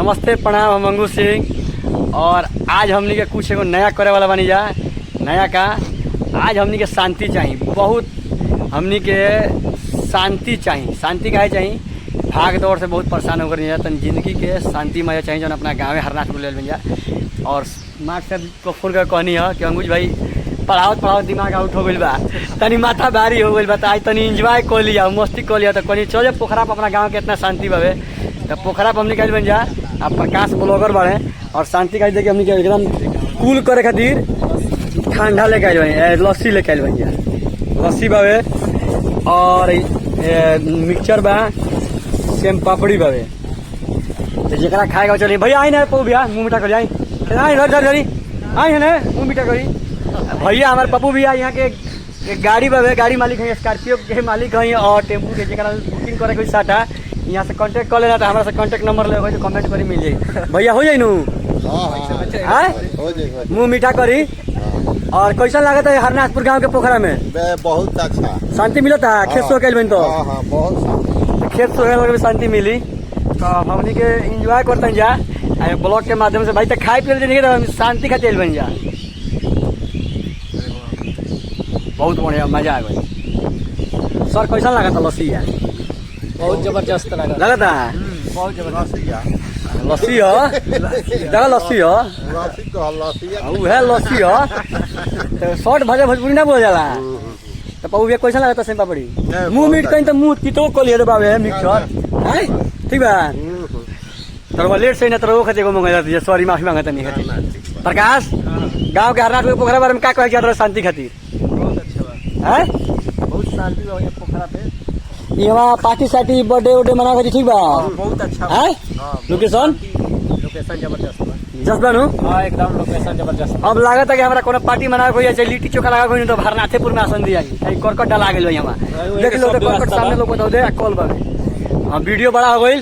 नमस्ते प्रणाम, हम अंगू सिंह। और आज हमनी के कुछ एगो नया करे वाला बनी जा। नया का आज हमनी के शांति चाहिए, बहुत हमनी के शांति चाहिए। शांति काहे चाहिए? भाग दौड़ से बहुत परेशान होकर जा, तन जिंदगी के शांति मजा चाहिए, जो अपना गाँव हरनाथ बोले बन जा। और मार्क साहब को फोन कर कहनी है कि अंगूज भाई पढ़ाओ दिमाग आउट हो गई बा, तनी माथा भारी हो गई बा, आज तनी इंजॉय कर लिया, मस्ती कर लिया। तो कहीं चले पोखरा पर, अपना गाँव के इतना शांति बावे तो पोखरा पर हमने कल बन जा। आप प्रकाश ब्लॉगर बढ़े और शांति का देखिए हमने एकदम कूल करे खातिर ठंडा लेके आए बन, लस्सी लेके आए बन जा। लस्सी बावे और मिक्सचर बा, सेम पापड़ी बावे। तो जरा खाएगा चलिए भैया आई ना पप्पू भैया, मुँह मीठा करी आई आई है ना, मुँह मीठा करी भैया। हमारे पप्पू भैया यहाँ के गाड़ी बावे, गाड़ी मालिक है, स्कॉर्पियो के मालिक है और टेम्पू के जरा बुकिंग करे कोई साटा यहाँ से कांटेक्ट कर लेना। तो हमारा से कांटेक्ट नंबर ले तो कमेंट करी मिल जाए भैया, हो जाए नू मुँह मीठा करी। और कैसा लागत है हरनाथपुर गांव के पोखरा में? बहुत अच्छा शांति मिलता है, खेत सोहे बन तो बहुत खेत सोहे भी शांति मिली। तो हमनी के इंजॉय करते जा ब्लॉग के माध्यम से। भाई तो खाए पिए देंगे तो शांति का तेल बन जा, बहुत बढ़िया मजा आ गई। सर कैसा लगा था लस्सी? है बहुत जबरदस्त लगा था, बहुत जबरदस्त लस्सी हो जगह लस्सी हो है लस्सी हो। तो शॉर्ट भाजा भोजपुरी ना बोल जाला। तो पप्पू भैया कैसा लगा था सेम पापड़ी? मुँह मीट कहीं तो मुँह की तो कोलिए तो बाबे मिक्सर है ठीक बा। तो लेट से ना तो खाते को मंगा जाती है, सॉरी माफी मांगता नहीं खाती। प्रकाश गांव के हरनाथ पोखरा बारे में क्या कहे जाता है शांति खातिर? बहुत अच्छा बा, है बहुत शांति बा पोखरा पे। यहाँ पार्टी सार्टी बर्थडे उर्डे मना कर ठीक बा, बहुत अच्छा है लोकेशन जबरदस्त बा, जस्ट बनू। हाँ एकदम लोकेशन जबरदस्त। अब लागत है कि हमारा कोनो पार्टी मना कोई चाहे लिट्टी चोखा लगा कोई तो हरनाथेपुर में आसन दिया करकट डाला गई यहाँ देख लो, करकट सामने लोग बता दे कॉल पर वीडियो बड़ा हो गई।